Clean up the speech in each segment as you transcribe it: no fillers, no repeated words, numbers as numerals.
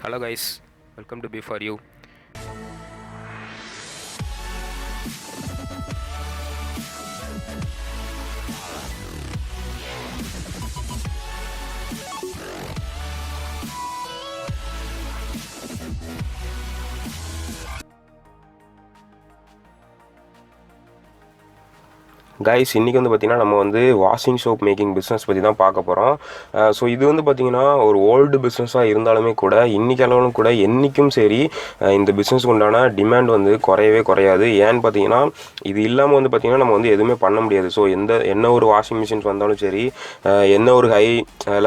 Hello guys, welcome to b4u. Guys இன்றைக்கி வந்து பார்த்திங்கன்னா நம்ம வந்து வாஷிங் சோப் மேக்கிங் பிஸ்னஸ் பற்றி தான் பார்க்க போகிறோம். ஸோ இது வந்து பார்த்திங்கன்னா ஒரு ஓல்டு பிஸ்னஸாக இருந்தாலுமே கூட இன்றைக்கி அளவுலும் கூட என்றைக்கும் சரி இந்த பிஸ்னஸ்க்கு உண்டான டிமாண்ட் வந்து குறையவே குறையாது. ஏன்னு பார்த்தீங்கன்னா இது இல்லாமல் வந்து பார்த்திங்கன்னா நம்ம வந்து எதுவுமே பண்ண முடியாது. ஸோ என்ன ஒரு வாஷிங் மிஷின்ஸ் வந்தாலும் சரி, என்ன ஒரு ஹை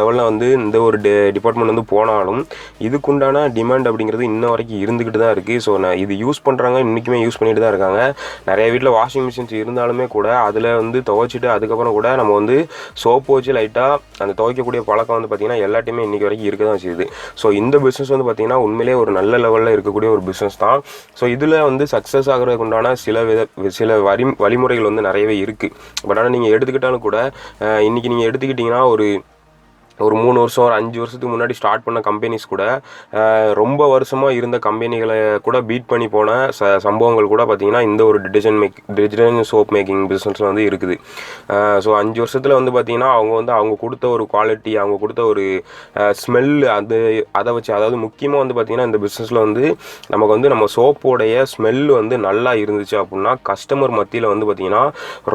லெவலில் வந்து இந்த ஒரு டிபார்ட்மெண்ட் வந்து போனாலும் இதுக்குண்டான டிமாண்ட் அப்படிங்கிறது இன்ன வரைக்கும் இருந்துக்கிட்டு தான் இருக்குது. ஸோ இது யூஸ் பண்ணுறாங்க, இன்றைக்குமே யூஸ் பண்ணிட்டு தான் இருக்காங்க. நிறைய வீட்டில் வாஷிங் மிஷின்ஸ் இருந்தாலுமே கூட அதில் வந்து துவைச்சிட்டு அதுக்கப்புறம் கூட நம்ம வந்து சோப்பு வச்சு லைட்டாக அந்த துவைக்கக்கூடிய பழக்கம் வந்து பார்த்திங்கன்னா எல்லாத்தையுமே இன்றைக்கி வரைக்கும் இருக்க தான் செய்யுது. ஸோ இந்த பிஸ்னஸ் வந்து பார்த்திங்கன்னா உண்மையிலே ஒரு நல்ல லெவலில் இருக்கக்கூடிய ஒரு பிஸ்னஸ் தான். ஸோ இதில் வந்து சக்ஸஸ் ஆகிறதுக்கு உண்டான சில வழிமுறைகள் வந்து நிறையவே இருக்குது. பட் ஆனால் நீங்கள் எடுத்துக்கிட்டாலும் கூட இன்றைக்கி நீங்கள் எடுத்துக்கிட்டிங்கன்னா ஒரு 3 வருஷம் ஒரு 5 வருஷத்துக்கு முன்னாடி ஸ்டார்ட் பண்ண கம்பெனிஸ் கூட ரொம்ப வருஷமாக இருந்த கம்பெனிகளை கூட பீட் பண்ணி போன சம்பவங்கள் கூட பார்த்திங்கன்னா இந்த ஒரு டிடர்ஜென்ட் சோப் மேக்கிங் பிஸ்னஸில் வந்து இருக்குது. ஸோ 5 வருஷத்தில் வந்து பார்த்திங்கன்னா அவங்க கொடுத்த ஒரு குவாலிட்டி, அவங்க கொடுத்த ஒரு ஸ்மெல், அதை வச்சு, அதாவது முக்கியமாக வந்து பார்த்திங்கன்னா இந்த பிஸ்னஸில் வந்து நமக்கு வந்து நம்ம சோப்போடைய ஸ்மெல் வந்து நல்லா இருந்துச்சு அப்படின்னா கஸ்டமர் மத்தியில் வந்து பார்த்திங்கன்னா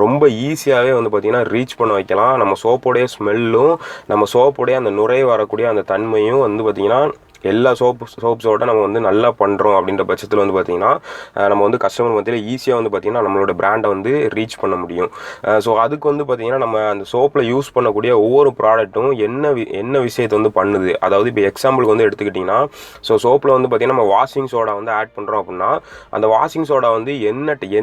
ரொம்ப ஈஸியாகவே வந்து பார்த்திங்கன்னா ரீச் பண்ண வைக்கலாம். நம்ம சோப்போடைய ஸ்மெல்லும் நம்ம சோப்புடைய அந்த நுரை வரக்கூடிய அந்த தன்மையும் வந்து பார்த்திங்கன்னா எல்லா சோப்ஸோட நம்ம வந்து நல்லா பண்ணுறோம் அப்படின்ற பட்சத்தில் வந்து பார்த்திங்கன்னா நம்ம வந்து கஸ்டமர் மத்தியில் ஈஸியாக வந்து பார்த்திங்கன்னா நம்மளோட பிராண்டை வந்து ரீச் பண்ண முடியும். ஸோ அதுக்கு வந்து பார்த்திங்கன்னா நம்ம அந்த சோப்பில் யூஸ் பண்ணக்கூடிய ஒவ்வொரு ப்ராடக்ட்டும் என்ன விஷயத்தை வந்து பண்ணுது. அதாவது இப்போ எக்ஸாம்பிளுக்கு வந்து எடுத்துக்கிட்டிங்கன்னா, ஸோ சோப்பில் வந்து பார்த்திங்கன்னா நம்ம வாஷிங் சோடா வந்து ஆட் பண்ணுறோம் அப்படின்னா அந்த வாஷிங் சோடா வந்து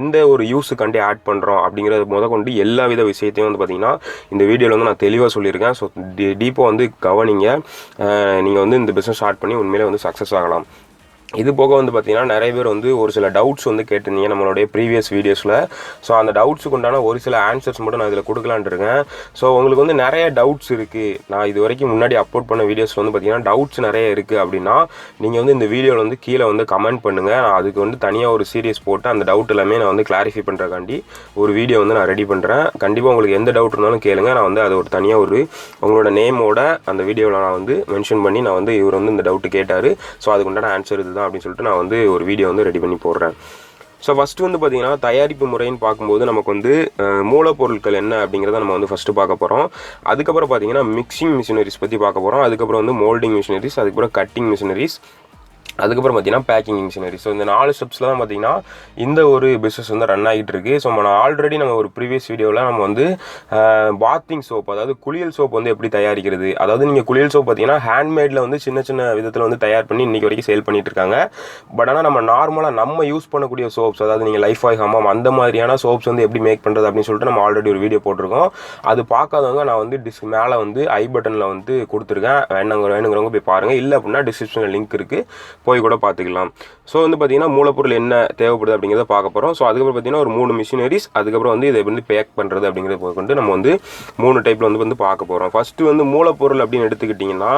எந்த ஒரு யூஸுக்காண்டி ஆட் பண்ணுறோம் அப்படிங்கிறது கொண்டு எல்லா வித விஷயத்தையும் வந்து பார்த்திங்கன்னா இந்த வீடியோவில் வந்து நான் தெளிவாக சொல்லியிருக்கேன். ஸோ டீப்பாக வந்து கவனிங்க. நீங்கள் வந்து இந்த பிஸ்னஸ் ஸ்டார்ட் பண்ணி உண்மையிலே வந்து சக்ஸஸ் ஆகலாம். இது போக வந்து பார்த்திங்கன்னா நிறைய பேர் வந்து ஒரு சில டவுட்ஸ் வந்து கேட்டிருந்தீங்க நம்மளுடைய ப்ரீவியஸ் வீடியோஸில். ஸோ அந்த டவுட்ஸுக்கு உண்டான ஒரு சில ஆன்சர்ஸ் மட்டும் நான் இதில் கொடுக்கலான் இருக்கேன். ஸோ உங்களுக்கு வந்து நிறைய டவுட்ஸ் இருக்குது, நான் இது வரைக்கும் முன்னாடி அப்லோட் பண்ண வீடியோஸில் வந்து பார்த்திங்கன்னா டவுட்ஸ் நிறைய இருக்குது அப்படின்னா நீங்கள் வந்து இந்த வீடியோவில் வந்து கீழே வந்து கமெண்ட் பண்ணுங்கள். நான் அதுக்கு வந்து தனியாக ஒரு சீரியஸ் போட்டு அந்த டவுட் எல்லாமே நான் வந்து கிளாரிஃபை பண்ணுறக்காண்டி ஒரு வீடியோ வந்து நான் ரெடி பண்ணுறேன். கண்டிப்பாக உங்களுக்கு எந்த டவுட் இருந்தாலும் கேளுங்க. நான் வந்து அது ஒரு தனியாக உங்களோட நேமோட அந்த வீடியோவில் நான் வந்து மென்ஷன் பண்ணி நான் வந்து இவர் வந்து இந்த டவுட்டு கேட்டார், ஸோ அதுக்கு உண்டான ஆன்சர் இதுதான் அப்படின்னு சொல்லிட்டு நான் வந்து ஒரு வீடியோ வந்து ரெடி பண்ணி போடுறேன். ஸோ ஃபஸ்ட்டு வந்து பார்த்திங்கன்னா தயாரிப்பு முறைன்னு பார்க்கும்போது நமக்கு வந்து மூலப்பொருட்கள் என்ன அப்படிங்கிறத நம்ம வந்து ஃபஸ்ட்டு பார்க்க போகிறோம். அதுக்கப்புறம் பார்த்திங்கன்னா மிக்சிங் மிஷினரிஸ் பற்றி பார்க்க போகிறோம். அதுக்கப்புறம் வந்து மோல்டிங் மிஷினரிஸ், அதுக்கப்புறம் கட்டிங் மிஷினரிஸ், அதுக்கப்புறம் பார்த்திங்கன்னா பேக்கிங் மிஷினரி. ஸோ இந்த 4 ஸ்டெப்ஸில் தான் பார்த்திங்கன்னா இந்த ஒரு பிஸ்னஸ் வந்து ரன் ஆகிட்டு இருக்குது. ஸோ ஆல்ரெடி நம்ம ஒரு ப்ரீவியஸ் வீடியோவில் நம்ம வந்து பாத்திங் சோப், அதாவது குளியல் சோப் வந்து எப்படி தயாரிக்கிறது, அதாவது நீங்கள் குளியல் சோப் பார்த்திங்கன்னா ஹேண்ட்மேடில் வந்து சின்ன சின்ன விதத்தில் வந்து தயார் பண்ணி இன்றைக்கி வரைக்கும் சேல் பண்ணிட்டு இருக்காங்க. பட் ஆனால் நம்ம நார்மலாக நம்ம யூஸ் பண்ணக்கூடிய சோப்ஸ், அதாவது நீங்கள் லைஃப் பாய், ஹமாம் அந்த மாதிரியான சோப்ஸ் வந்து எப்படி மேக் பண்ணுறது அப்படின்னு சொல்லிட்டு நம்ம ஆல்ரெடி ஒரு வீடியோ போட்டிருக்கோம். அது பார்க்காதவங்க நான் வந்து மேலே வந்து ஐ பட்டனில் வந்து கொடுத்துருக்கேன், வேணுங்கிறவங்க போய் பாருங்கள். இல்லை அப்படின்னா டிஸ்கிரிப்ஷனில் லிங்க் இருக்குது, போய் கூட பார்த்துக்கலாம். ஸோ வந்து பார்த்திங்கன்னா மூலப்பொருள் என்ன தேவைப்படுது அப்படிங்கிறத பார்க்க போகிறோம். ஸோ அதுக்கப்புறம் பார்த்திங்கன்னா ஒரு 3 மிஷினரிஸ், அதுக்கப்புறம் வந்து இதை வந்து பேக் பண்ணுறது அப்படிங்கிறத கொண்டு நம்ம வந்து 3 டைப்பில் வந்து பார்க்க போகிறோம். ஃபஸ்ட்டு வந்து மூலப்பொருள் அப்படின்னு எடுத்துக்கிட்டிங்கன்னா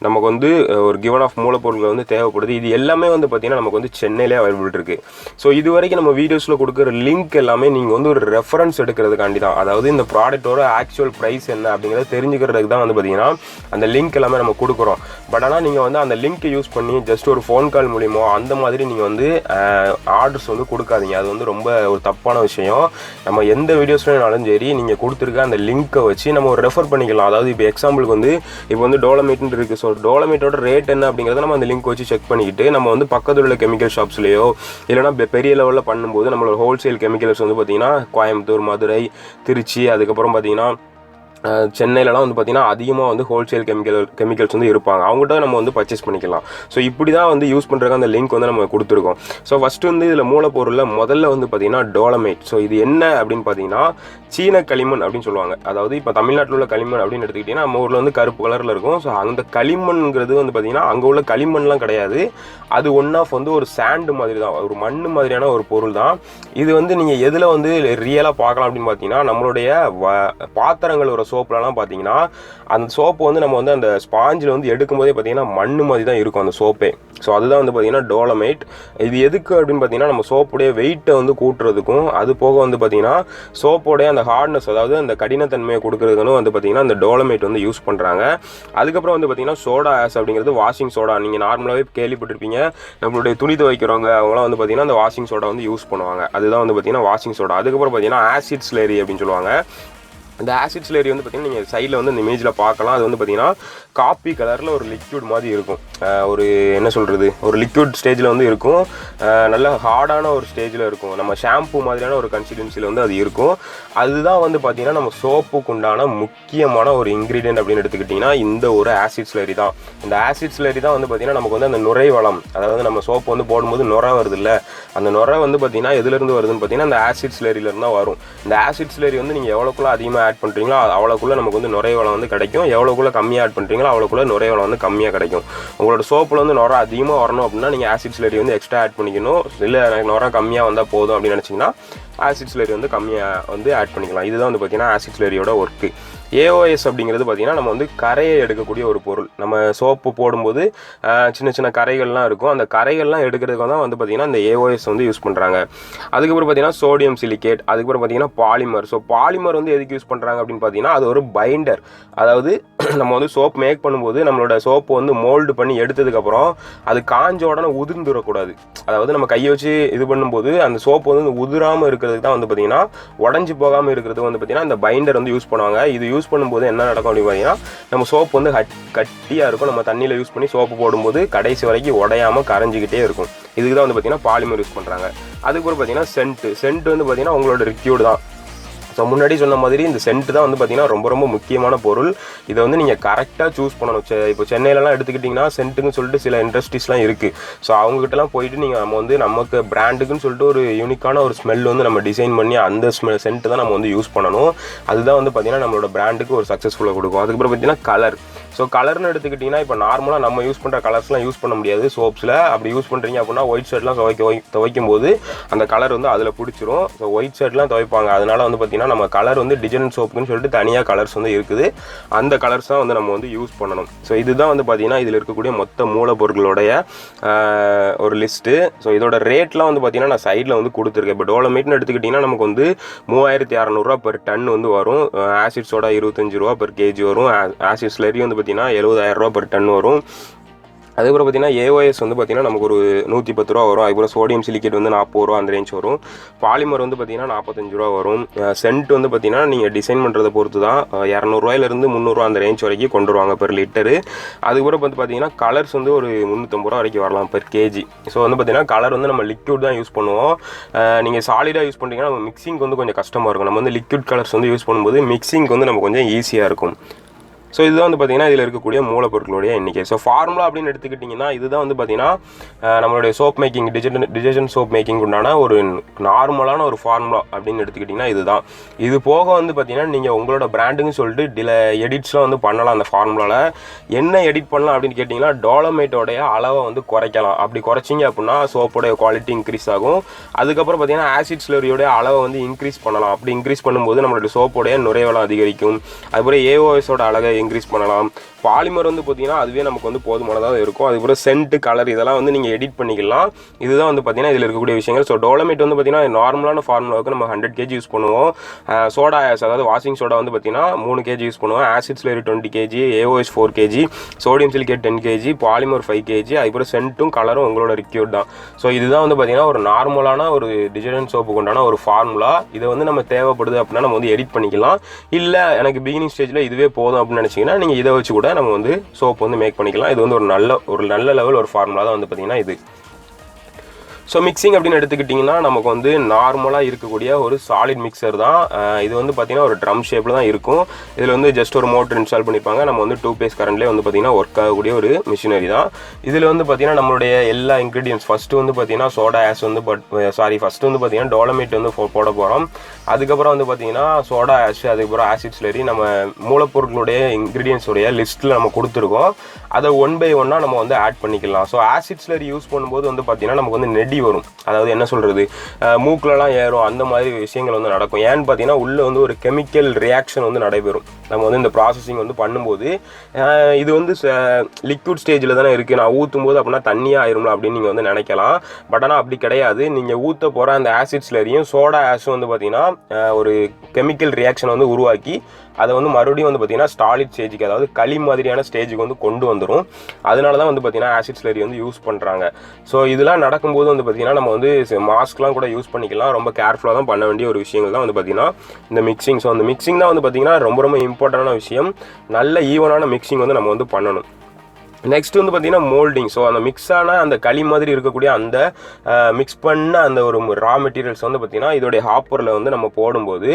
நமக்கு வந்து ஒரு கிவன் ஆஃப் மூலப்பொருட்கள் வந்து தேவைப்படுது. இது எல்லாமே வந்து பார்த்திங்கன்னா நமக்கு வந்து சென்னையிலே அவைலபிள் இருக்குது. ஸோ இது வரைக்கும் நம்ம வீடியோஸில் கொடுக்குற லிங்க் எல்லாமே நீங்கள் வந்து ஒரு ரெஃபரன்ஸ் எடுக்கிறதுக்காண்டி தான், அதாவது இந்த ப்ராடக்ட்டோட ஆக்சுவல் ப்ரைஸ் என்ன அப்படிங்கிறத தெரிஞ்சுக்கிறதுக்கு தான் வந்து பார்த்திங்கன்னா அந்த லிங்க் எல்லாமே நம்ம கொடுக்குறோம். பட் ஆனால் நீங்கள் வந்து அந்த லிங்க்கை யூஸ் பண்ணி ஜஸ்ட் ஒரு ஃபோன் கால் மூலியமோ அந்த மாதிரி நீங்கள் வந்து ஆர்டர்ஸ் வந்து கொடுக்காதீங்க. அது வந்து ரொம்ப ஒரு தப்பான விஷயம். நம்ம எந்த வீடியோஸ்னாலும் சரி நீங்கள் கொடுத்துருக்க அந்த லிங்க்கை வச்சு நம்ம ஒரு ரெஃபர் பண்ணிக்கலாம். அதாவது இப்போ எக்ஸாம்பிளுக்கு வந்து இப்போ வந்து டோலமேட்னு இருக்குது. ஸோ டோலமேட்டோட ரேட் என்ன அப்படிங்கிறத நம்ம அந்த லிங்க் வச்சு செக் பண்ணிக்கிட்டு நம்ம வந்து பக்கத்தில் உள்ள கெமிக்கல் ஷாப்ஸ்லையோ இல்லைனா பெரிய லெவலில் பண்ணும்போது நம்மளோட ஹோல்சேல் கெமிக்கல்ஸ் வந்து பார்த்திங்கன்னா கோயம்புத்தூர், மதுரை, திருச்சி, அதுக்கப்புறம் பார்த்திங்கன்னா சென்னையிலலாம் வந்து பார்த்திங்கன்னா அதிகமாக வந்து ஹோல்சேல் கெமிக்கல்ஸ் வந்து இருப்பாங்க, அவங்ககிட்ட நம்ம வந்து பர்ச்சேஸ் பண்ணிக்கலாம். ஸோ இப்படி தான் வந்து யூஸ் பண்ணுறதுக்கு அந்த லிங்க் வந்து நம்ம கொடுத்துருக்கோம். ஸோ ஃபஸ்ட்டு வந்து இதில் மூலப்பொருளில் முதல்ல வந்து பார்த்திங்கன்னா டோலமைட். ஸோ இது என்ன அப்படின்னு பார்த்தீங்கன்னா சீன களிமண் அப்படின்னு சொல்லுவாங்க. அதாவது இப்போ தமிழ்நாட்டில் உள்ள களிமண் அப்படின்னு எடுத்துக்கிட்டிங்கன்னா நம்ம ஊரில் வந்து கருப்பு கலரில் இருக்கும். ஸோ அந்த களிமண்ங்கிறது வந்து பார்த்திங்கன்னா அங்கே உள்ள களிமண்லாம் கிடையாது, அது ஒன் ஆஃப் வந்து ஒரு சாண்டு மாதிரி தான், ஒரு மண் மாதிரியான ஒரு பொருள் தான். இது வந்து நீங்கள் எதில் வந்து ரியலாக பார்க்கலாம் அப்படின்னு பார்த்தீங்கன்னா நம்மளுடைய பாத்திரங்கள் ஒரு சோப்புலலாம் பார்த்தீங்கன்னா அந்த சோப்பு வந்து நம்ம வந்து அந்த ஸ்பாஞ்சில் வந்து எடுக்கும்போதே பார்த்தீங்கன்னா மண் மாதிரி தான் இருக்கும் அந்த சோப்பே. ஸோ அதுதான் வந்து பார்த்தீங்கன்னா டோலமைட். இது எதுக்கு அப்படின்னு பார்த்தீங்கன்னா நம்ம சோப்புடைய வெயிட்டை வந்து கூட்டுறதுக்கும், அது போக வந்து பார்த்தீங்கன்னா சோப்போடைய அந்த ஹார்ட்னஸ், அதாவது அந்த கடினத்தன்மையை கொடுக்குறதுன்னு வந்து பார்த்தீங்கன்னா அந்த டோலமைட் வந்து யூஸ் பண்ணுறாங்க. அதுக்கப்புறம் வந்து பார்த்தீங்கன்னா சோடா ஆஸ் அப்படிங்கிறது வாஷிங் சோடா. நீங்கள் நார்மலாகவே கேள்விப்பட்டிருப்பீங்க, நம்மளுடைய துணி துவைக்கிறவங்க அவங்களாம் வந்து பார்த்தீங்கன்னா அந்த வாஷிங் சோடா வந்து யூஸ் பண்ணுவாங்க. அதுதான் வந்து பார்த்தீங்கன்னா வாஷிங் சோடா. அதுக்கப்புறம் பார்த்தீங்கன்னா ஆசிட் ஸ்லேரி அப்படின்னு சொல்லுவாங்க. இந்த ஆசிட் ஸ்லேரி வந்து பார்த்தீங்கன்னா நீங்கள் சைடில் வந்து இந்த இமேஜில் பார்க்கலாம். அது வந்து பார்த்தீங்கன்னா காப்பி கலரில் ஒரு லிக்யூட் மாதிரி இருக்கும். ஒரு என்ன சொல்கிறது, ஒரு லிக்யூட் ஸ்டேஜில் வந்து இருக்கும். நல்ல ஹார்டான ஒரு ஸ்டேஜில் இருக்கும். நம்ம ஷாம்பு மாதிரியான ஒரு கன்சிஸ்டன்சியில் வந்து அது இருக்கும். அதுதான் வந்து பார்த்தீங்கன்னா நம்ம சோப்புக்கு உண்டான முக்கியமான ஒரு இன்க்ரீடியன்ட் அப்படின்னு எடுத்துக்கிட்டிங்கன்னா இந்த ஒரு ஆசிட் ஸ்லேரி தான். இந்த ஆசிட் ஸ்லேரி தான் வந்து பார்த்தீங்கன்னா நமக்கு வந்து அந்த நுரை வளம், அதாவது நம்ம சோப்பு வந்து போடும்போது நுரை வருது இல்லை, அந்த நுரை வந்து பார்த்தீங்கன்னா எதுலேருந்து வருதுன்னு பார்த்தீங்கன்னா அந்த ஆசிட் ஸ்லேரியிலேருந்து தான் வரும். இந்த ஆசிட் ஸ்லேரி வந்து நீங்கள் எவ்வளோக்குள்ள அதிகமாக ஆட் பண்ணுறீங்களோ அவ்வளோக்குள்ளே நமக்கு வந்து நுரை வளம் வந்து கிடைக்கும். எவ்வளோக்குள்ளே கம்மியாக ஆட் பண்ணுறீங்களோ அவ்வளோக்குள்ளே நுரை வளம் வந்து கம்மியாக கிடைக்கும். உங்களோட சோப்பில் வந்து நுரை அதிகமாக வரணும் அப்படின்னா நீங்கள் ஆசிட் ஸ்லேரி வந்து எக்ஸ்ட்ரா ஆட் பண்ணிக்கணும். இல்லை எனக்கு நுரை கம்மியாக வந்தால் போதும் அப்படின்னு நினச்சிங்கன்னா ஆசிட் ஸ்லேரி வந்து கம்மியாக வந்து ஆட் பண்ணிக்கலாம். இதுதான் வந்து பார்த்தீங்கன்னா ஆசிட் ஸ்லேரியோட ஒர்க்கு. ஏஓஎஸ் அப்படிங்கிறது பார்த்தீங்கன்னா நம்ம வந்து கரையை எடுக்கக்கூடிய ஒரு பொருள். நம்ம சோப்பு போடும்போது சின்ன சின்ன கரைகள்லாம் இருக்கும். அந்த கரைகள்லாம் எடுக்கிறதுக்கு தான் வந்து பார்த்தீங்கன்னா இந்த ஏஓஎஸ் வந்து யூஸ் பண்ணுறாங்க. அதுக்கப்புறம் பார்த்தீங்கன்னா சோடியம் சிலிகேட், அதுக்கப்புறம் பார்த்தீங்கன்னா பாலிமர். ஸோ பாலிமர் வந்து எதுக்கு யூஸ் பண்ணுறாங்க அப்படின்னு பார்த்தீங்கன்னா அது ஒரு பைண்டர். அதாவது நம்ம வந்து சோப் மேக் பண்ணும்போது நம்மளோட சோப்பு வந்து மோல்டு பண்ணி எடுத்ததுக்கப்புறம் அது காஞ்ச உடனே உதிர்ந்துடக்கூடாது. அதாவது நம்ம கையை வச்சு இது பண்ணும்போது அந்த சோப்பு வந்து உதிராமல் இருக்கிறதுக்கு தான் வந்து பார்த்தீங்கன்னா, உடஞ்சி போகாமல் இருக்கிறது வந்து பார்த்தீங்கன்னா இந்த பைண்டர் வந்து யூஸ் பண்ணுவாங்க. இது யூஸ் பண்ணும்போது என்ன நடக்கும் அப்படின்னு பார்த்தீங்கன்னா நம்ம சோப்பு வந்து கட்டியாக இருக்கும். நம்ம தண்ணியில் யூஸ் பண்ணி சோப்பு போடும்போது கடைசி வரைக்கும் உடையாமல் கரைஞ்சிக்கிட்டே இருக்கும். இதுக்கு தான் வந்து பார்த்தீங்கன்னா பாலிமர் யூஸ் பண்ணுறாங்க. அதுக்கப்புறம் பார்த்தீங்கன்னா சென்ட் வந்து பார்த்தீங்கன்னா உங்களோட லிக்யூட் தான். ஸோ முன்னாடி சொன்ன மாதிரி இந்த சென்ட் தான் வந்து பார்த்தீங்கன்னா ரொம்ப ரொம்ப முக்கியமான பொருள். இதை வந்து நீங்கள் கரெக்டாக சூஸ் பண்ணணும். இப்போ சென்னையிலலாம் எடுத்துக்கிட்டிங்கன்னா சென்ட்டுன்னு சொல்லிட்டு சில இண்டஸ்ட்ரீஸ்லாம் இருக்குது. ஸோ அவங்ககிட்டலாம் போயிட்டு நீங்கள் நம்ம வந்து நமக்கு பிராண்டுக்குன்னு சொல்லிட்டு ஒரு யூனிக்கான ஒரு ஸ்மெல் வந்து நம்ம டிசைன் பண்ணி அந்த சென்ட்டு தான் நம்ம வந்து யூஸ் பண்ணணும். அதுதான் வந்து பார்த்தீங்கன்னா நம்மளோட பிராண்டுக்கு ஒரு சக்ஸஸ்ஃபுல்லாக கொடுக்கும். அதுக்கப்புறம் பார்த்தீங்கன்னா கலர். ஸோ கலர்னு எடுத்துக்கிட்டிங்கன்னா இப்போ நார்மலாக நம்ம யூஸ் பண்ணுற கலர்ஸ்லாம் யூஸ் பண்ண முடியாது சோப்ஸில். அப்படி யூஸ் பண்ணுறீங்க அப்படின்னா ஒயிட் ஷர்ட்லாம் துவைக்கும் போது அந்த கலர் வந்து அதில் பிடிச்சிரும். ஸோ ஒயிட் ஷர்ட்லாம் துவைப்பாங்க. அதனால வந்து பார்த்தீங்கன்னா நம்ம கலர் வந்து டிஜர்ஜென்ட் சோப்புன்னு சொல்லிட்டு தனியாக கலர்ஸ் வந்து இருக்குது. அந்த கலர்ஸ் தான் வந்து நம்ம வந்து யூஸ் பண்ணணும். ஸோ இதுதான் வந்து பார்த்தீங்கன்னா இதில் இருக்கக்கூடிய மொத்த மூலப்பொருட்களுடைய ஒரு லிஸ்ட்டு. ஸோ இதோட ரேட்லாம் வந்து பார்த்தீங்கன்னா நான் சைடில் வந்து கொடுத்துருக்கேன். இப்போ டோலமைட்னு எடுத்துக்கிட்டிங்கன்னா நமக்கு வந்து 3600 பெர் டன் வந்து வரும். ஆசிட் சோடா 25 ரூபா பெர் கேஜி வரும். ஆசிட் ஸ்லரி வந்து பார்த்தீங்கன்னா 70,000 பெர் டன் வரும். அதுக்கப்புறம் பார்த்தீங்கன்னா ஏஓஎஸ் வந்து பார்த்தீங்கன்னா நமக்கு ஒரு 110 ரூபா வரும். அதுக்கப்புறம் சோடியம் சிலிகேட் வந்து 40 ரூபா அந்த ரேஞ்ச் வரும். பாலிமர் வந்து பார்த்தீங்கன்னா 45 ரூபா வரும். சென்ட் வந்து பார்த்தீங்கன்னா நீங்கள் டிசைன் பண்ணுறதை பொறுத்து தான் 200 300 அந்த ரேஞ்ச் வரைக்கும் கொண்டு வருவாங்க பெர் லிட்டரு. அதுக்கப்புறம் வந்து பார்த்தீங்கன்னா கலர்ஸ் வந்து ஒரு 350 ரூபா வரைக்கும் வரலாம் பெர் கேஜி. ஸோ வந்து பார்த்தீங்கன்னா கலர் வந்து நம்ம லிக்யூட் தான் யூஸ் பண்ணுவோம். நீங்கள் சாலிடாக யூஸ் பண்ணுறீங்கன்னா நம்ம மிக்சிங் வந்து கொஞ்சம் கஷ்டமாக இருக்கும். நம்ம வந்து லிக்யூட் கலர்ஸ் வந்து யூஸ் பண்ணும்போது மிக்சிங் வந்து நம்ம கொஞ்சம் ஈஸியாக இருக்கும். ஸோ இதுதான் வந்து பார்த்தீங்கன்னா இதில் இருக்கக்கூடிய மூலப்பொருட்களுடைய எண்ணிக்கை. ஸோ ஃபார்முலா அப்படின்னு எடுத்துக்கிட்டிங்கன்னா இதுதான் வந்து பார்த்தீங்கன்னா நம்மளுடைய சோப் மேக்கிங் டிஜர்ஜென்ட் சோப் மேக்கிங் உண்டான ஒரு நார்மலான ஒரு ஃபார்முலா அப்படின்னு எடுத்துக்கிட்டிங்கன்னா இதுதான். இது போக வந்து பார்த்தீங்கன்னா நீங்கள் உங்களோட பிராண்டுன்னு சொல்லிட்டு எடிட்ஸ்லாம் வந்து பண்ணலாம். அந்த ஃபார்முலாவில் என்ன எடிட் பண்ணலாம் அப்படின்னு கேட்டிங்கன்னா டோலமைட்டோடைய அளவை வந்து குறைக்கலாம். அப்படி குறைச்சிங்க அப்படின்னா சோப்போடைய குவாலிட்டி இன்க்ரீஸ் ஆகும். அதுக்கப்புறம் பார்த்தீங்கன்னா ஆசிட் ஸ்லரியோடைய அளவை வந்து இன்க்ரீஸ் பண்ணலாம். அப்படி இன்க்ரீஸ் பண்ணும்போது நம்மளுடைய சோப்போடைய நுரைவளம் அதிகரிக்கும். அதுபோல் ஏஓஎஸோட அளவை இன்க்ரீஸ் பண்ணலாம். பாலிமர் வந்து பார்த்தீங்கன்னா அதுவே நமக்கு வந்து போதுமானதாக இருக்கும். அதுக்கப்புறம் சென்ட் கலர் இதெல்லாம் வந்து நீங்கள் எடிட் பண்ணிக்கலாம். இதுதான் வந்து பார்த்தீங்கன்னா இதில் இருக்கக்கூடிய விஷயங்கள். ஸோ டோலமைட் வந்து பார்த்தீங்கன்னா நார்மலான ஃபார்முலாவுக்கு நம்ம 100 kg யூஸ் பண்ணுவோம். சோடா ஆஸ் அதாவது வாஷிங் சோடா வந்து பார்த்தீங்கன்னா 3 kg யூஸ் பண்ணுவோம். Acid slurry 20 kg, AOS 4 kg, sodium silicate 10 kg, polymer 5 kg, அதுக்கப்புறம் சென்ட்டும் கலரும் உங்களோட ரிக்யூட் தான். ஸோ இதுதான் வந்து பார்த்தீங்கன்னா ஒரு நார்மலான ஒரு டிஜர்ஜென்ட் சோப்புக்கு உண்டான ஒரு ஃபார்முலா. இதை வந்து நம்ம தேவைப்படுது அப்படின்னா நம்ம வந்து எடிட் பண்ணிக்கலாம். இல்லை எனக்கு பிகினிங் ஸ்டேஜில் இதுவே போதும் அப்படின்னு நினச்சிங்கன்னா நீங்கள் இதை வச்சு கூட நம்ம வந்து சோப் வந்து மேக் பண்ணிக்கலாம். இது வந்து ஒரு நல்ல லெவல் ஒரு ஃபார்முலா தான் வந்து பார்த்தீங்கன்னா இது. ஸோ மிக்சிங் அப்படின்னு எடுத்துக்கிட்டிங்கன்னா நமக்கு வந்து நார்மலாக இருக்கக்கூடிய ஒரு சாலிட் மிக்சர் தான். இது வந்து பார்த்திங்கன்னா ஒரு ட்ரம் ஷேப்பில் தான் இருக்கும். இதில் வந்து ஜஸ்ட் ஒரு மோட்டர் இன்ஸ்டால் பண்ணியிருப்பாங்க. நம்ம வந்து 2 phase கரண்ட்லேயே வந்து பார்த்திங்கன்னா ஒர்க் ஆகக்கூடிய ஒரு மிஷினரி தான். இதில் வந்து பார்த்திங்கன்னா நம்மளுடைய எல்லா இன்க்ரீடியன்ஸ் ஃபஸ்ட்டு வந்து பார்த்திங்கன்னா சோடா ஆஸ் வந்து ஃபஸ்ட்டு வந்து பார்த்திங்கன்னா டோலமைட் வந்து போட போகிறோம். அதுக்கப்புறம் வந்து பார்த்திங்கன்னா சோடா ஆஷ், அதுக்கப்புறம் ஆசிட் ஸ்லரி நம்ம மூலப்பொருட்களுடைய இன்க்ரீடியன்ஸோடைய லிஸ்ட்டில் நம்ம கொடுத்துருக்கோம். அதை 1 by 1 நம்ம வந்து ஆட் பண்ணிக்கலாம். ஸோ ஆசிட் ஸ்லரி யூஸ் பண்ணும்போது வந்து பார்த்திங்கன்னா நமக்கு வந்து நெடி நெடி வரும், அதாவது என்ன சொல்கிறது, மூக்கிலலாம் ஏறும், அந்த மாதிரி விஷயங்கள் வந்து நடக்கும். ஏன்னு பார்த்தீங்கன்னா உள்ளே வந்து ஒரு கெமிக்கல் ரியாக்ஷன் வந்து நடைபெறும். நம்ம வந்து இந்த ப்ராசஸிங் வந்து பண்ணும்போது இது வந்து லிக்விட் ஸ்டேஜில் தானே இருக்குது, நான் ஊற்றும் போது அப்படின்னா தண்ணியாக ஆயிரும்ல அப்படின்னு நீங்கள் வந்து நினைக்கலாம். பட் ஆனால் அப்படி கிடையாது. நீங்கள் ஊற்ற போகிற அந்த ஆசிட்ஸ்லேயும் சோடா ஆஷும் வந்து பார்த்திங்கன்னா ஒரு கெமிக்கல் ரியாக்ஷன் வந்து உருவாக்கி அதை வந்து மறுபடியும் வந்து பார்த்திங்கன்னா ஸ்டாலிட் ஸ்டேஜுக்கு, அதாவது களி மாதிரியான ஸ்டேஜுக்கு வந்து கொண்டு வந்துடும். அதனால தான் வந்து பார்த்திங்கன்னா ஆசிட் ஸ்லரி வந்து யூஸ் பண்ணுறாங்க. ஸோ இதெல்லாம் நடக்கும்போது வந்து பார்த்திங்கன்னா நம்ம வந்து மாஸ்க்லாம் கூட யூஸ் பண்ணிக்கலாம். ரொம்ப கேர்ஃபுல்லாக தான் பண்ண வேண்டிய ஒரு விஷயங்கள் தான் வந்து பார்த்திங்கன்னா இந்த மிக்சிங். ஸோ அந்த மிக்சிங் தான் வந்து பார்த்திங்கன்னா ரொம்ப ரொம்ப இம்பார்ட்டண்டான விஷயம். நல்ல ஈவனான மிக்சிங் வந்து நம்ம வந்து பண்ணணும். நெக்ஸ்ட் வந்து பார்த்திங்கன்னா மோல்டிங். ஸோ அந்த மிக்ஸான அந்த களி மாதிரி இருக்கக்கூடிய அந்த மிக்ஸ் பண்ண அந்த ஒரு ரா மெட்டீரியல்ஸ் வந்து பார்த்திங்கன்னா இதோடைய ஹாப்பரில் வந்து நம்ம போடும்போது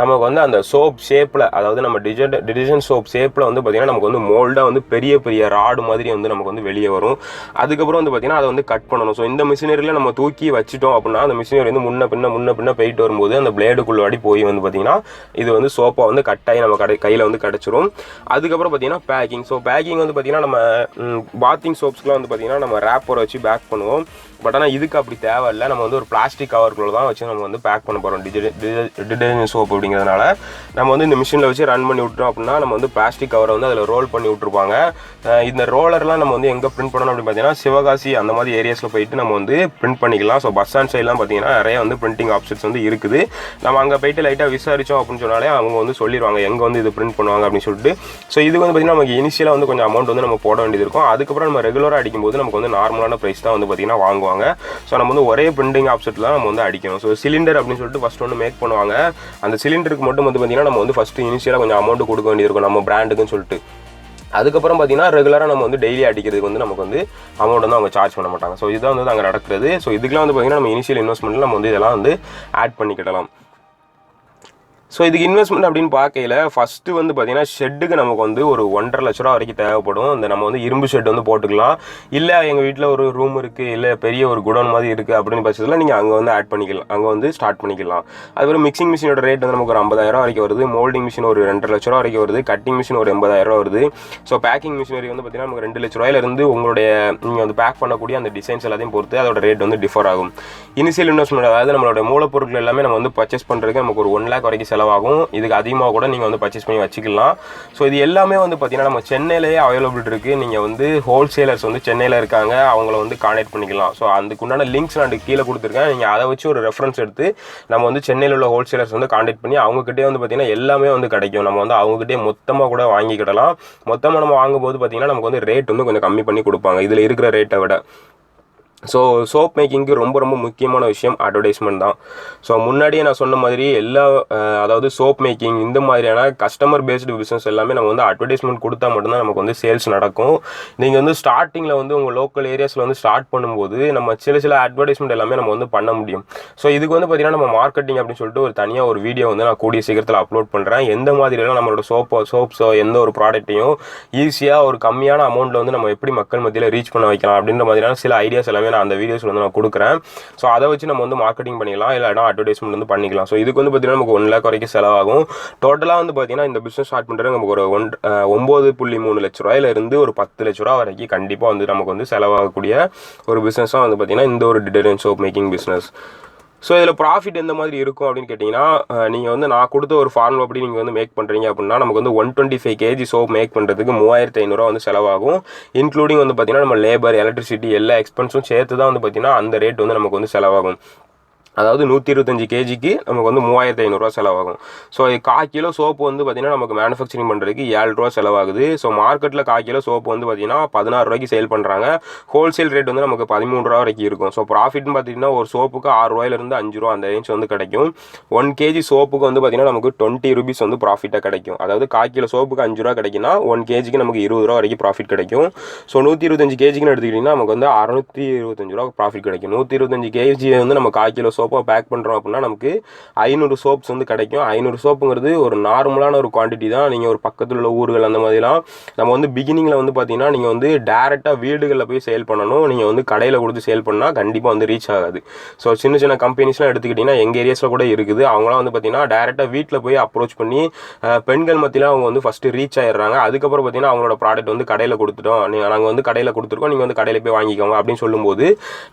நமக்கு வந்து அந்த சோப் ஷேப்பில், அதாவது நம்ம டிடர்ஜென்ட் சோப் ஷேப்பில் வந்து பார்த்திங்கன்னா நமக்கு வந்து மோல்டாக வந்து பெரிய பெரிய ராடு மாதிரி வந்து நமக்கு வந்து வெளியே வரும். அதுக்கப்புறம் வந்து பார்த்திங்கன்னா அதை வந்து கட் பண்ணணும். ஸோ இந்த மிஷினரியில் நம்ம தூக்கி வச்சுட்டோம் அப்படின்னா அந்த மிஷினரி வந்து முன்ன பின்ன போயிட்டு வரும்போது அந்த பிளேடுக்குள்ளாடி போய் வந்து பார்த்திங்கன்னா இது வந்து சோப்பாக வந்து கட்டாயி நம்ம கையில் வந்து கிடச்சிரும். அதுக்கப்புறம் பார்த்திங்கன்னா பேக்கிங். ஸோ பேக்கிங் வந்து பார்த்திங்கன்னா நம்ம பாத்திங் சோப்ஸ்க்குலாம் வந்து பார்த்திங்கன்னா நம்ம ரேப்பரை வச்சு பேக் பண்ணுவோம். பட் ஆனால் இதுக்கு அப்படி தேவையில்லை. நம்ம வந்து ஒரு பிளாஸ்டிக் கவருக்குள்ள தான் வச்சு நம்ம வந்து பேக் பண்ண போகிறோம். டிடர்ஜென்ட் சோப் அப்படிங்கிறதுனால நம்ம வந்து இந்த மிஷினில் வச்சு ரன் பண்ணி விட்டோம் அப்படின்னா நம்ம வந்து பிளாஸ்டிக் கவரை வந்து அதில் ரோல் பண்ணி விட்ருப்பாங்க. இந்த ரோலர்லாம் நம்ம வந்து எங்கே பிரிண்ட் பண்ணணும் அப்படின்னு பார்த்தீங்கன்னா சிவகாசி அந்த மாதிரி ஏரியாஸில் போயிட்டு நம்ம வந்து பிரிண்ட் பண்ணிக்கலாம். ஸோ பஸ் ஸ்டாண்ட் சைட்லாம் பார்த்தீங்கன்னா நிறைய வந்து பிரிண்டிங் ஆப்ஷன்ஸ் வந்து இருக்குது. நம்ம அங்கே போயிட்டு லைட்டாக விசாரித்தோம் அப்படின்னு சொன்னாலே அவங்க வந்து சொல்லிடுவாங்க எங்கே வந்து இது பிரிண்ட் பண்ணுவாங்க அப்படின்னு சொல்லிட்டு. ஸோ இது வந்து பார்த்திங்கன்னா நமக்கு இனிஷியலாக வந்து கொஞ்சம் அமௌண்ட் வந்து நம்ம போட வேண்டியது இருக்கும். அதுக்கப்புறம் நம்ம ரெகுலராக அடிக்கும்போது நமக்கு வந்து நார்மலான ப்ரைஸ் தான் வந்து பார்த்திங்கன்னா வாங்குவாங்க. ஸோ நம்ம வந்து ஒரே பிரிண்டிங் ஆப்ஷனில் தான் நம்ம வந்து அடிக்கணும். ஸோ சிலிண்டர் அப்படின்னு சொல்லிட்டு ஃபஸ்ட் ஒன்று மேக் பண்ணுவாங்க. அந்த சிலிண்டருக்கு மட்டும் வந்து பார்த்திங்கன்னா நம்ம வந்து ஃபஸ்ட்டு இனிஷியலாக கொஞ்சம் அமௌண்ட் கொடுக்க வேண்டியிருக்கும் நம்ம பிராண்டுக்குன்னு சொல்லிட்டு. அதுக்கப்புறம் பார்த்திங்கன்னா ரெகுலராக நம்ம வந்து டெய்லி அடிக்கிறதுக்கு வந்து நமக்கு வந்து அமௌண்ட் வந்து அவங்க சார்ஜ் பண்ண மாட்டாங்க. ஸோ இதுதான் வந்து அங்கே நடக்கிறது. ஸோ இதுக்கெலாம் வந்து பார்த்திங்கன்னா நம்ம இனிஷியல் இன்வெஸ்ட்மெண்ட்டில் நம்ம வந்து இதெல்லாம் வந்து ஆட் பண்ணிக்கிடலாம். ஸோ இதுக்கு இன்வெஸ்ட்மெண்ட் அப்படின்னு பார்க்கையில் ஃபஸ்ட்டு வந்து பார்த்திங்கன்னா ஷெட்டுக்கு நமக்கு வந்து ஒரு 1.5 லட்ச ரூபா வரைக்கும் தேவைப்படும். இந்த நம்ம வந்து இரும்பு ஷெட் வந்து போட்டுக்கலாம். இல்லை எங்கள் வீட்டில் ஒரு ரூம் இருக்குது, இல்லை பெரிய ஒரு குடோன் மாதிரி இருக்குது அப்படின்னு பட்சத்தில் நீங்கள் அங்கே வந்து ஆட் பண்ணிக்கலாம், அங்கே வந்து ஸ்டார்ட் பண்ணிக்கலாம். அதுக்கப்புறம் மிக்சிங் மிஷினோட ரேட் வந்து நமக்கு ஒரு 50,000 வரைக்கும் வருது. மோல்டிங் மிஷின் ஒரு 2.5 லட்ச ரூபா வரைக்கும் வருது. கட்டிங் மிஷின் ஒரு 80,000 வருது. ஸோ பேக்கிங் மிஷினரி வந்து பார்த்திங்கன்னா நமக்கு 2 லட்ச ரூபாயிலிருந்து உங்களுடைய நீங்கள் வந்து பேக் பண்ணக்கூடிய அந்த டிசைன்ஸ் எல்லாத்தையும் பொறுத்து அதோட ரேட் வந்து டிஃபர் ஆகும். இனிஷியல் இன்வெஸ்ட்மெண்ட், அதாவது நம்மளோட மூலப்பொருட்கள் எல்லாமே நம்ம வந்து பர்ச்சேஸ் பண்ணுறதுக்கு நமக்கு ஒரு 1 lakh வரைக்கும் செலவாகும். இதுக்கு அதிகமாக கூட நீங்கள் வந்து பர்ச்சேஸ் பண்ணி வச்சுக்கலாம். ஸோ இது எல்லாமே வந்து பார்த்திங்கன்னா நம்ம சென்னையிலேயே அவைலபிள் இருக்குது. நீங்கள் வந்து ஹோல்சேலர்ஸ் வந்து சென்னையில் இருக்காங்க, அவங்கள வந்து கான்டாக்ட் பண்ணிக்கலாம். ஸோ அதுக்குண்டான லிங்க்ஸ் நான் கீழே கொடுத்துருக்கேன். நீங்கள் அதை வச்சு ஒரு ரெஃபரன்ஸ் எடுத்து நம்ம வந்து சென்னையில் உள்ள ஹோல்சேலர்ஸ் வந்து கான்டாக்ட் பண்ணி அவங்ககிட்டே வந்து பார்த்திங்கன்னா எல்லாமே வந்து கிடைக்கும். நம்ம வந்து அவங்ககிட்டே மொத்தமாக கூட வாங்கிக்கிடலாம். மொத்தமாக நம்ம வாங்கும்போது பார்த்திங்கன்னா நமக்கு வந்து ரேட் வந்து கொஞ்சம் கம்மி பண்ணி கொடுப்பாங்க இதில் இருக்கிற ரேட்டை விட. ஸோ சோப் மேக்கிங்க்கு ரொம்ப ரொம்ப முக்கியமான விஷயம் அட்வர்டைஸ்மெண்ட் தான். ஸோ முன்னாடியே நான் சொன்ன மாதிரி அதாவது சோப் மேக்கிங் இந்த மாதிரியான கஸ்டமர் பேஸ்டு பிஸ்னஸ் எல்லாமே நம்ம வந்து அட்வர்டைஸ்மெண்ட் கொடுத்தா மட்டும்தான் நமக்கு வந்து சேல்ஸ் நடக்கும். நீங்கள் வந்து ஸ்டார்டிங்கில் வந்து உங்கள் லோக்கல் ஏரியாஸில் வந்து ஸ்டார்ட் பண்ணும்போது நம்ம சில அட்வர்டைஸ்மெண்ட் எல்லாமே நம்ம வந்து பண்ண முடியும். ஸோ இதுக்கு வந்து பார்த்திங்கன்னா நம்ம மார்க்கெட்டிங் அப்படின்னு சொல்லிட்டு ஒரு தனியாக ஒரு வீடியோ வந்து நான் கூடிய சீக்கிரத்தில் அப்லோட் பண்ணுறேன். எந்த மாதிரியெல்லாம் நம்மளோட சோப்ஸோ எந்த ஒரு ப்ராடக்ட்டையும் ஈஸியாக ஒரு கம்மியான அமௌண்ட்டில் வந்து நம்ம எப்படி மக்கள் மத்தியில் ரீச் பண்ண வைக்கலாம் அப்படின்ற மாதிரியான சில ஐடியாஸ் எல்லாமே நான் அந்த வீடியோஸ் வந்து நான் கொடுக்குறேன். ஸோ அதை வச்சு நம்ம வந்து மார்க்கெட்டிங் பண்ணிக்கலாம், இல்லைனா அட்வர்டைஸ்மெண்ட் வந்து பண்ணிக்கலாம். ஸோ இதுக்கு வந்து பார்த்திங்கன்னா நமக்கு 1 lakh வரைக்கும் செலவாகும். டோட்டலாக வந்து பார்த்திங்கன்னா இந்த பிஸ்னஸ் ஸ்டார்ட் பண்ணுறது நமக்கு ஒரு 9.3 லட்ச ரூபாயிலிருந்து ஒரு 10 லட்ச ரூபா வரைக்கும் கண்டிப்பாக வந்து நமக்கு வந்து செலவாகக்கூடிய ஒரு பிஸ்னஸாக வந்து பார்த்திங்கன்னா இந்த ஒரு detergent soap making business. So இதில் ப்ராஃபிட் எந்த மாதிரி இருக்கும் அப்படின்னு கேட்டிங்கன்னா, நீங்கள் வந்து நான் கொடுத்த ஒரு ஃபார்முலா அப்படி நீங்கள் வந்து மேக் பண்ணுறீங்க அப்படின்னா நமக்கு வந்து 125 kg சோப் மேக் பண்ணுறதுக்கு 3500 வந்து செலவாகும். இன்க்ளூடிங் வந்து பார்த்திங்கன்னா நம்ம லேபர், எலக்ட்ரிசிட்டி எல்லா எக்ஸ்பென்ஸும் சேர்த்து தான் வந்து பார்த்திங்கன்னா அந்த ரேட் வந்து நமக்கு வந்து செலவாகும். அதாவது 125 kgக்கு நமக்கு வந்து 3500 செலவாகும். ஸோ 1/4 கிலோ சோப்பு வந்து பார்த்திங்கன்னா நமக்கு மேனுஃபேக்சரிங் பண்ணுறதுக்கு 7 ரூபா செலவாகுது. ஸோ மார்க்கெட்டில் 1/4 கிலோ சோப்பு வந்து பார்த்திங்கன்னா 16 ரூபாய்க்கு சேல் பண்ணுறாங்க. ஹோல்சேல் ரேட் வந்து நமக்கு 13 ரூபா வரைக்கும் இருக்கும். ஸோ ப்ராஃபிட்னு பார்த்திங்கன்னா ஒரு சோப்புக்கு 6 ரூபாயிலிருந்து 5 ரூபா அந்த ரேஞ்ச் வந்து கிடைக்கும். 1 kg சோப்புக்கு வந்து பார்த்திங்கன்னா நமக்கு 20 rupees வந்து ப்ராஃபிட்டாக கிடைக்கும். அதாவது 1/4 கிலோ சோப்புக்கு 5 ரூபா கிடைக்குன்னா 1 kgக்கு நமக்கு 20 ரூபா வரைக்கும் ப்ராஃபிட் கிடைக்கும். ஸோ 125 kgன்னு எடுத்துக்கிட்டிங்கன்னா நமக்கு வந்து 625 ரூபா ப்ராஃபிட் கிடைக்கும். 125 kg வந்து நம்ம 1/4 கிலோ சோப்பாக பேக் பண்ணுறோம் அப்படின்னா நமக்கு 500 சோப்ஸ் வந்து கிடைக்கும். 500 சோப்புங்கிறது ஒரு நார்மலான ஒரு குவான்டிட்டி தான். நீங்கள் ஒரு பக்கத்தில் உள்ள ஊர்கள் அந்த மாதிரிலாம் நம்ம வந்து பிகினிங்கில் வந்து பார்த்தீங்கன்னா நீங்கள் வந்து டேரெக்டாக வீடுகளில் போய் சேல் பண்ணணும். நீங்கள் வந்து கடையில் கொடுத்து சேல் பண்ணால் கண்டிப்பாக வந்து ரீச் ஆகாது. ஸோ சின்ன சின்ன கம்பெனிஸ்லாம் எடுத்துக்கிட்டிங்கன்னா எங்கள் ஏரியாஸில் கூட இருக்குது. அவங்களாம் வந்து பார்த்தீங்கன்னா டேரெக்டாக வீட்டில் போய் அப்ரோச் பண்ணி பெண்கள் மத்தியில் அவங்க வந்து ஃபஸ்ட்டு ரீச் ஆயிடுறாங்க. அதுக்கப்புறம் பார்த்தீங்கன்னா அவங்களோட ப்ராடக்ட் வந்து கடையில் கொடுத்துட்டோம், நாங்கள் வந்து கடையில் கொடுத்துருக்கோம், நீங்கள் வந்து கடையில் போய் வாங்கிக்கோங்க அப்படின்னு சொல்லும்போது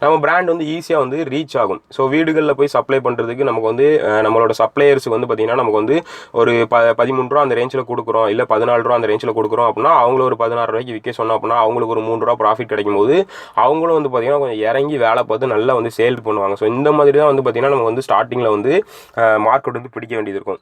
நம்ம பிராண்ட் வந்து ஈஸியாக வந்து ரீச் ஆகும். ஸோ வீடுகளில் போய் சப்ளை பண்ணுறதுக்கு நமக்கு வந்து நம்மளோட சப்ளையர்ஸுக்கு வந்து பார்த்தீங்கன்னா நமக்கு வந்து ஒரு 13 ரூபா அந்த ரேஞ்சில் கொடுக்குறோம், இல்லை 14 ரூபா அந்த ரேஞ்சில் கொடுக்குறோம் அப்படின்னா அவங்கள ஒரு 16 ரூபாய்க்கு விற்க சொன்னோம் அப்படின்னா அவங்களுக்கு ஒரு 3 ரூபா ப்ராஃபிட் கிடைக்கும் போது அவங்களும் வந்து பார்த்தீங்கன்னா கொஞ்சம் இறங்கி வேலை பார்த்து நல்லா வந்து சேல் பண்ணுவாங்க. ஸோ இந்த மாதிரி தான் வந்து பார்த்தீங்கன்னா நம்ம வந்து ஸ்டார்டிங்கில் வந்து மார்க்கெட் வந்து பிடிக்க வேண்டியது இருக்கும்.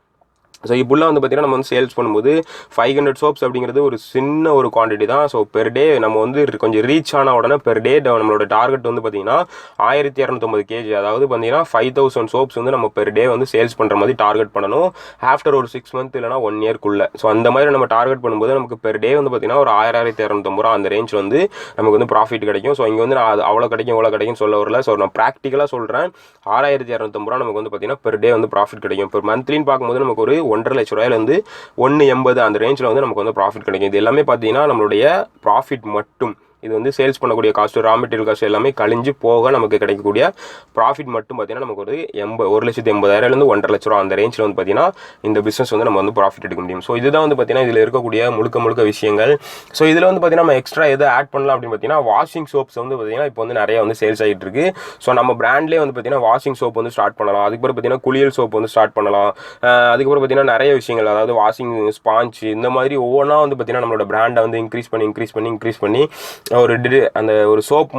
ஸோ இப்படிலாம் வந்து பார்த்தீங்கன்னா நம்ம வந்து சேல்ஸ் பண்ணும்போது 500 சோப்ஸ் அப்படிங்கிறது ஒரு சின்ன ஒரு குவான்டிட்டி தான். ஸோ பெர் டே நம்ம வந்து கொஞ்சம் ரீச் ஆன உடனே பெர் டே நம்மளோட டார்கெட் வந்து பார்த்தீங்கன்னா 1250 கேஜி, அதாவது பார்த்தீங்கன்னா 5000 சோப்ஸ் வந்து நம்ம பெர் டே வந்து சேல்ஸ் பண்ணுற மாதிரி டார்கெட் பண்ணணும் ஆஃப்டர் ஒரு 6 மந்த் இல்லைனா 1 இயர்க்குள்ளே. ஸோ அந்த மாதிரி நம்ம டார்கெட் பண்ணும்போது நமக்கு பெர் டே வந்து பார்த்தீங்கன்னா ஒரு 1250 ரூபா அந்த ரேஞ்சில் வந்து நமக்கு வந்து ப்ராஃபிட் கிடைக்கும். ஸோ இங்கே வந்து நான் அது அவ்வளோ கிடைக்கும் இவ்வளோ கிடைக்கும்னு சொல்ல வரல. ஸோ நான் ப்ராக்டிக்கலாக சொல்கிறேன், 6250 ரூபா நமக்கு வந்து பார்த்தீங்கன்னா பெர் டே வந்து ப்ராஃபிட் கிடைக்கும். பெர் மந்த்லின்னு பார்க்கும்போது நமக்கு ஒரு 1.5 லட்ச ரூபாயிலேருந்து 180 அந்த ரேஞ்சில் வந்து நமக்கு வந்து ப்ராஃபிட் கிடைக்கும். இது எல்லாமே பார்த்தீங்கன்னா நம்மளுடைய ப்ராஃபிட் மட்டும். இது வந்து சேல்ஸ் பண்ணக்கூடிய காஸ்ட், ரா மெட்டீரியல் காஸ்ட் எல்லாமே கழிஞ்சு போக நமக்கு கிடைக்கக்கூடிய ப்ராஃபிட் மட்டும் பார்த்தீங்கன்னா நமக்கு ஒரு 1,80,000 1.5 லட்ச ரூபா அந்த ரேஞ்சில் வந்து பார்த்தீங்கன்னா இந்த பிஸ்னஸ் வந்து நம்ம வந்து ப்ராஃபிட் எடுக்க முடியும். ஸோ இதுதான் வந்து பார்த்தீங்கன்னா இதில் இருக்கக்கூடிய முழுக்க விஷயங்கள். ஸோ இதில் வந்து பார்த்தீங்கன்னா நம்ம எக்ஸ்ட்ரா எது ஆட் பண்ணலாம் அப்படின்னு பார்த்தீங்கன்னா வாஷிங் சோப்ஸ் வந்து பார்த்தீங்கன்னா இப்போ வந்து நிறைய வந்து சேல்ஸ் ஆகிட்டு இருக்கு. ஸோ நம்ம பிராண்ட்லேயே வந்து பார்த்தீங்கன்னா வாஷிங் சோப் வந்து ஸ்டார்ட் பண்ணலாம். அதுக்கப்புறம் பார்த்தீங்கன்னா குளியல் சோப் வந்து ஸ்டார்ட் பண்ணலாம். அதுக்கப்புறம் பார்த்தீங்கன்னா நிறைய விஷயங்கள், அதாவது வாஷிங் ஸ்பாஞ்ச் இந்த மாதிரி ஒவ்வொன்றா வந்து பார்த்தீங்கன்னா நம்மளோட பிராண்டை வந்து இன்க்ரீஸ் பண்ணி ஒரு அந்த ஒரு சோப்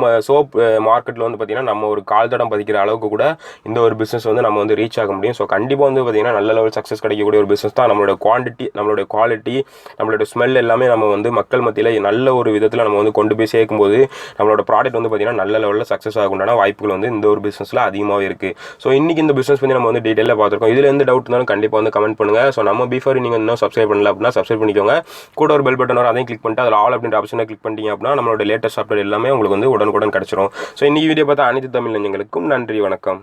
மார்க்கெட்டில் வந்து பார்த்தீங்கன்னா நம்ம ஒரு கால் தடம் பதிக்கிற அளவுக்கு கூட இந்த ஒரு பிஸ்னஸ் வந்து நம்ம வந்து ரீச் ஆக முடியும். ஸோ கண்டிப்பாக வந்து பார்த்தீங்கன்னா நல்ல லெவல் சக்ஸஸ் கிடைக்கக்கூடிய ஒரு பிஸ்னஸ் தான். நம்மளோட குவான்டிட்டி, நம்மளோட குவாலிட்டி, நம்மளோட ஸ்மெல் எல்லாமே நம்ம வந்து மக்கள் மத்தியில் நல்ல ஒரு விதத்தில் நம்ம வந்து கொண்டு போய் சேர்க்கும்போது நம்மளோட ப்ராடக்ட் வந்து பார்த்தீங்கன்னா நல்ல லெவலில் சக்ஸஸ் ஆகுண்டான வாய்ப்புகள் வந்து இந்த ஒரு பிஸ்னஸில் அதிகமாகவே இருக்குது. ஸோ இன்றைக்கி இந்த பிஸ்னஸ் வந்து நம்ம வந்து டீட்டெயிலாக பார்த்துருக்கோம். இதில் எந்த டவுட் இருந்தாலும் கண்டிப்பாக வந்து கமெண்ட் பண்ணுங்கள். ஸோ நம்ம b4u நீங்கள் இன்னும் சப்ஸ்கிரைப் பண்ணல அப்படின்னா சப்ஸ்கிரைப் பண்ணிக்கோங்க. கூட ஒரு பெல் பட்டன் வரும், அதையும் கிளிக் பண்ணிட்டு அதில் ஆல் அப்படின்ற ஆப்ஷனை கிளிக் பண்ணிட்டீங்க அப்படின்னா நம்மளோட லேட்டஸ்ட் அப்டேட் எல்லாமே உங்களுக்கு வந்து உடனுக்குடன் கிடைச்சிரும். ஸோ இன்னைக்கு வீடியோ பார்த்தா அனைத்து தமிழ் நெஞ்சங்களுக்கும் நன்றி, வணக்கம்.